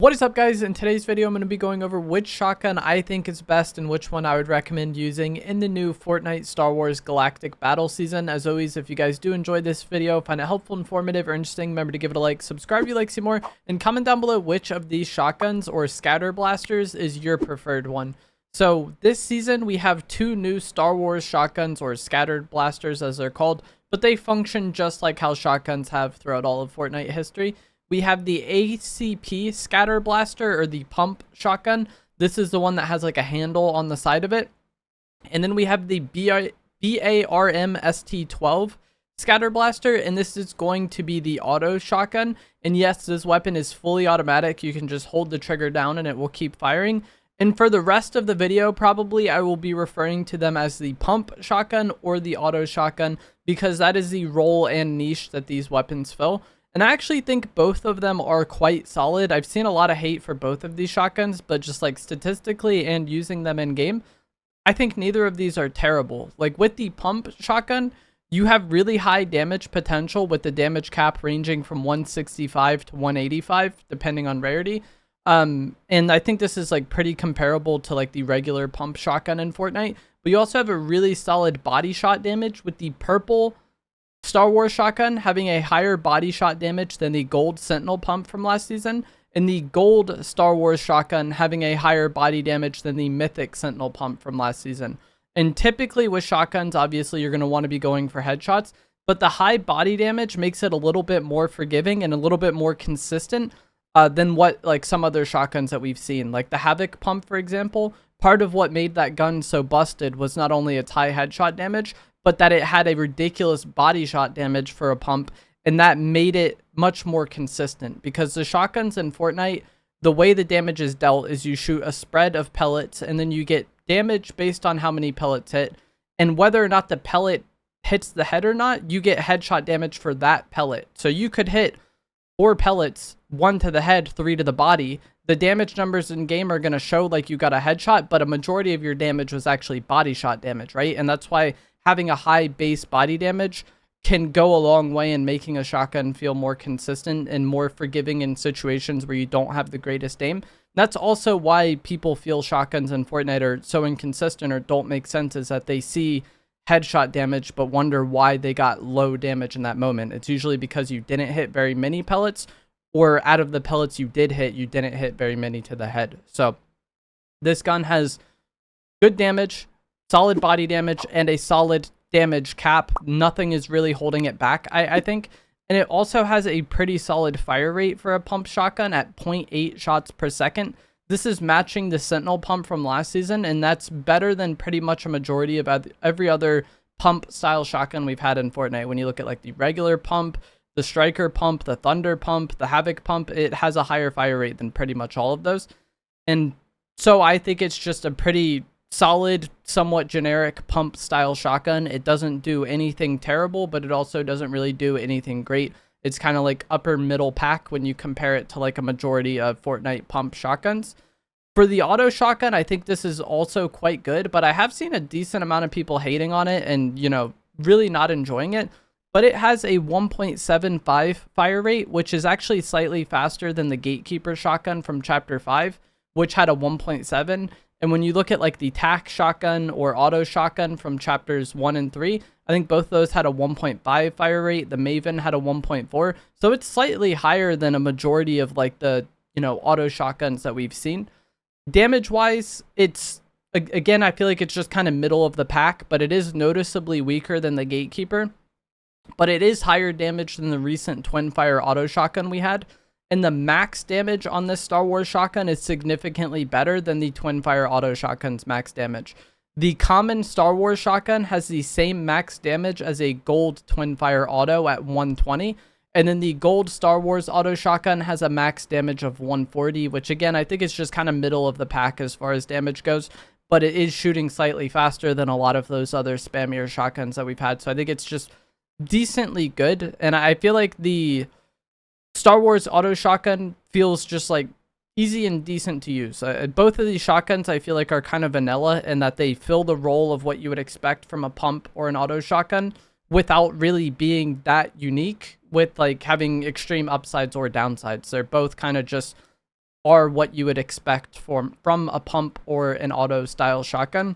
What is up, guys? In today's video, I'm going to be going over which shotgun I think is best and which one I would recommend using in the new Fortnite Star Wars Galactic battle season. As always, if you guys do enjoy this video, find it helpful, informative, or interesting, remember to give it a like, subscribe if you like to see more, and comment down below which of these shotguns or scatter blasters is your preferred one. So this season, we have two new Star Wars shotguns, or scattered blasters as they're called, but they function just like how shotguns have throughout all of Fortnite history. We have the ACP scatter blaster, or the pump shotgun. This is the one that has like a handle on the side of it. And then we have the BARM ST12 scatter blaster, and this is going to be the auto shotgun. And yes, this weapon is fully automatic. You can just hold the trigger down and it will keep firing. And for the rest of the video, probably I will be referring to them as the pump shotgun or the auto shotgun, because that is the role and niche that these weapons fill. And I actually think both of them are quite solid. I've seen a lot of hate for both of these shotguns, but just like statistically and using them in game, I think neither of these are terrible. Like with the pump shotgun, you have really high damage potential with the damage cap ranging from 165 to 185, depending on rarity. And I think this is like pretty comparable to like the regular pump shotgun in Fortnite. But you also have a really solid body shot damage with the purple Star Wars shotgun having a higher body shot damage than the gold Sentinel pump from last season, and the gold Star Wars shotgun having a higher body damage than the mythic Sentinel pump from last season. And typically with shotguns, obviously you're going to want to be going for headshots, but the high body damage makes it a little bit more forgiving and a little bit more consistent than what like some other shotguns that we've seen. Like the Havoc pump, for example, part of what made that gun so busted was not only its high headshot damage, but that it had a ridiculous body shot damage for a pump, and that made it much more consistent. Because the shotguns in Fortnite, the way the damage is dealt is you shoot a spread of pellets, and then you get damage based on how many pellets hit, and whether or not the pellet hits the head or not, you get headshot damage for that pellet. So you could hit 4 pellets, 1 to the head, 3 to the body. The damage numbers in game are going to show like you got a headshot, but a majority of your damage was actually body shot damage, right? And that's why having a high base body damage can go a long way in making a shotgun feel more consistent and more forgiving in situations where you don't have the greatest aim. That's also why people feel shotguns in Fortnite are so inconsistent or don't make sense, is that they see headshot damage but wonder why they got low damage in that moment. It's usually because you didn't hit very many pellets, or out of the pellets you did hit, you didn't hit very many to the head. So this gun has good damage, solid body damage, and a solid damage cap. Nothing is really holding it back, I think. And it also has a pretty solid fire rate for a pump shotgun at 0.8 shots per second. This is matching the Sentinel pump from last season, and that's better than pretty much a majority of every other pump style shotgun we've had in Fortnite. When you look at like the regular pump, the Striker pump, the Thunder pump, the Havoc pump, it has a higher fire rate than pretty much all of those. And so I think it's just a pretty solid, somewhat generic pump style shotgun. It doesn't do anything terrible, but it also doesn't really do anything great. It's kind of like upper middle pack when you compare it to like a majority of Fortnite pump shotguns. For the auto shotgun, I think this is also quite good, but I have seen a decent amount of people hating on it and, you know, really not enjoying it. But it has a 1.75 fire rate, which is actually slightly faster than the Gatekeeper shotgun from Chapter 5, which had a 1.7. And when you look at like the TAC shotgun or auto shotgun from chapters 1 and 3, I think both those had a 1.5 fire rate. The Maven had a 1.4. So it's slightly higher than a majority of like the, you know, auto shotguns that we've seen. Damage wise, it's, again, I feel like it's just kind of middle of the pack, but it is noticeably weaker than the Gatekeeper. But it is higher damage than the recent twin fire auto shotgun we had. And the max damage on this Star Wars shotgun is significantly better than the twin fire auto shotgun's max damage. The common Star Wars shotgun has the same max damage as a gold twin fire auto at 120. And then the gold Star Wars auto shotgun has a max damage of 140, which again, I think is just kind of middle of the pack as far as damage goes. But it is shooting slightly faster than a lot of those other spammier shotguns that we've had. So I think it's just decently good. And I feel like the Star Wars auto shotgun feels just like easy and decent to use. Both of these shotguns I feel like are kind of vanilla in that they fill the role of what you would expect from a pump or an auto shotgun without really being that unique with like having extreme upsides or downsides. They're both kind of just are what you would expect from a pump or an auto style shotgun.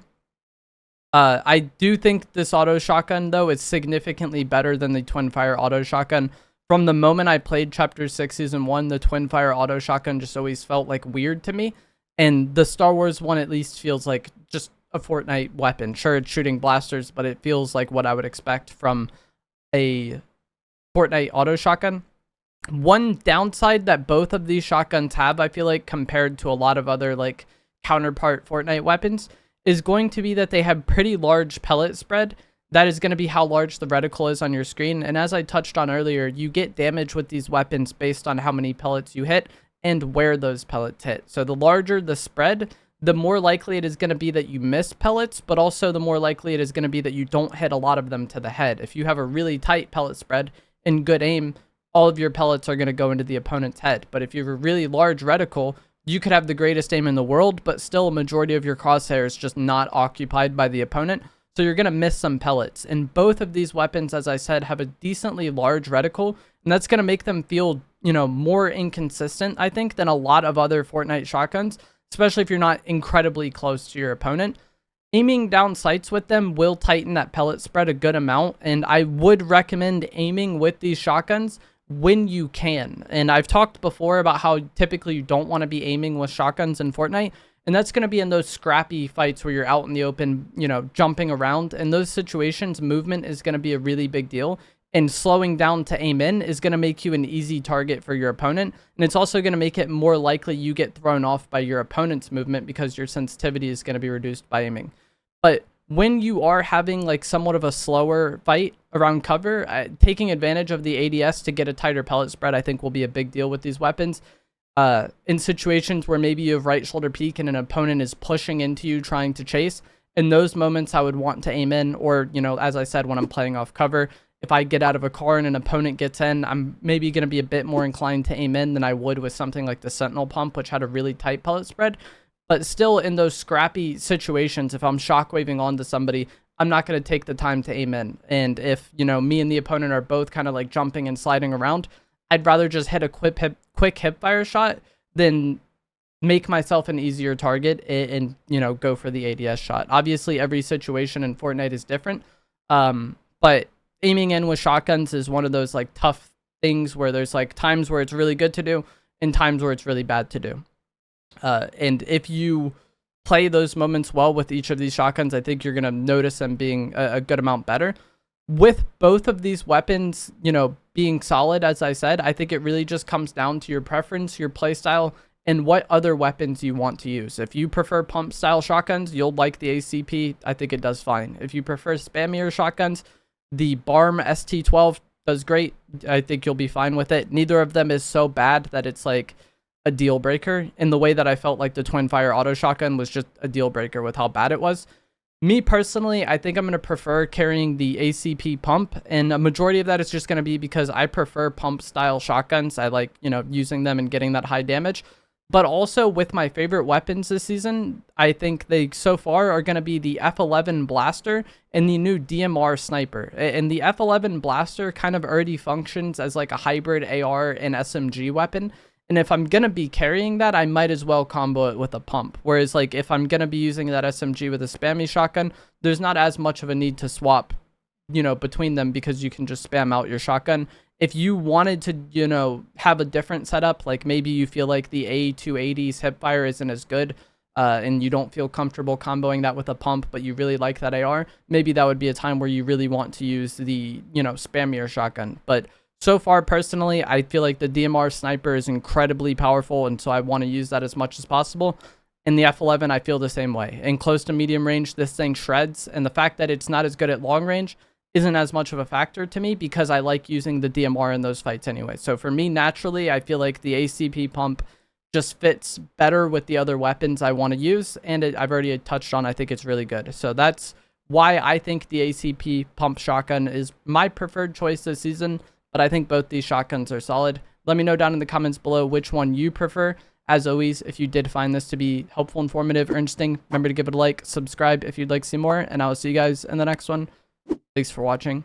I do think this auto shotgun, though, is significantly better than the twin fire auto shotgun. From the moment I played Chapter 6 Season 1, the twin fire auto shotgun just always felt like weird to me. And the Star Wars one at least feels like just a Fortnite weapon. Sure, it's shooting blasters, but it feels like what I would expect from a Fortnite auto shotgun. One downside that both of these shotguns have, I feel like, compared to a lot of other like counterpart Fortnite weapons, is going to be that they have pretty large pellet spread. That is going to be how large the reticle is on your screen. And as I touched on earlier, you get damage with these weapons based on how many pellets you hit and where those pellets hit. So the larger the spread, the more likely it is going to be that you miss pellets, but also the more likely it is going to be that you don't hit a lot of them to the head. If you have a really tight pellet spread and good aim, all of your pellets are going to go into the opponent's head. But if you have a really large reticle, you could have the greatest aim in the world, but still a majority of your crosshairs just not occupied by the opponent. So you're going to miss some pellets. And both of these weapons, as I said, have a decently large reticle, and that's going to make them feel, more inconsistent, I think, than a lot of other Fortnite shotguns, especially if you're not incredibly close to your opponent. Aiming down sights with them will tighten that pellet spread a good amount, and I would recommend aiming with these shotguns when you can. And I've talked before about how typically you don't want to be aiming with shotguns in Fortnite, and that's going to be in those scrappy fights where you're out in the open, jumping around. In those situations, movement is going to be a really big deal, and slowing down to aim in is going to make you an easy target for your opponent, and it's also going to make it more likely you get thrown off by your opponent's movement because your sensitivity is going to be reduced by aiming. But when you are having like somewhat of a slower fight around cover, taking advantage of the ADS to get a tighter pellet spread, I think, will be a big deal with these weapons. In situations where maybe you have right shoulder peek and an opponent is pushing into you trying to chase, in those moments I would want to aim in, or, as I said, when I'm playing off cover, if I get out of a car and an opponent gets in, I'm maybe going to be a bit more inclined to aim in than I would with something like the Sentinel Pump, which had a really tight pellet spread. But still, in those scrappy situations, if I'm shockwaving onto somebody, I'm not going to take the time to aim in. And if, me and the opponent are both kind of like jumping and sliding around, I'd rather just hit a quick hip fire shot than make myself an easier target and go for the ADS shot. Obviously, every situation in Fortnite is different. But aiming in with shotguns is one of those like tough things where there's like times where it's really good to do and times where it's really bad to do. And if you play those moments well with each of these shotguns, I think you're going to notice them being a good amount better. With both of these weapons, being solid, as I said, I think it really just comes down to your preference, your playstyle, and what other weapons you want to use. If you prefer pump style shotguns, you'll like the ACP. I think it does fine. If you prefer spammier shotguns, the BARM ST12 does great. I think you'll be fine with it. Neither of them is so bad that it's like a deal breaker, in the way that I felt like the twin fire auto shotgun was just a deal breaker with how bad it was. Me personally, I think I'm going to prefer carrying the ACP pump, and a majority of that is just going to be because I prefer pump style shotguns. I like, using them and getting that high damage. But also with my favorite weapons this season, I think they so far are going to be the F11 blaster and the new DMR sniper. And the F11 blaster kind of already functions as like a hybrid AR and SMG weapon. And if I'm going to be carrying that, I might as well combo it with a pump. Whereas, like, if I'm going to be using that SMG with a spammy shotgun, there's not as much of a need to swap, between them because you can just spam out your shotgun. If you wanted to, have a different setup, like maybe you feel like the A280's hipfire isn't as good, and you don't feel comfortable comboing that with a pump, but you really like that AR, maybe that would be a time where you really want to use the, spammier shotgun. But so far, personally, I feel like the DMR sniper is incredibly powerful, and so I want to use that as much as possible. In the F11, I feel the same way. In close to medium range, this thing shreds, and the fact that it's not as good at long range isn't as much of a factor to me because I like using the DMR in those fights anyway. So for me, naturally, I feel like the ACP pump just fits better with the other weapons I want to use, and I've already touched on, I think it's really good. So that's why I think the ACP pump shotgun is my preferred choice this season. But I think both these shotguns are solid. Let me know down in the comments below which one you prefer. As always, if you did find this to be helpful, informative, or interesting, remember to give it a like, subscribe if you'd like to see more, and I will see you guys in the next one. Thanks for watching.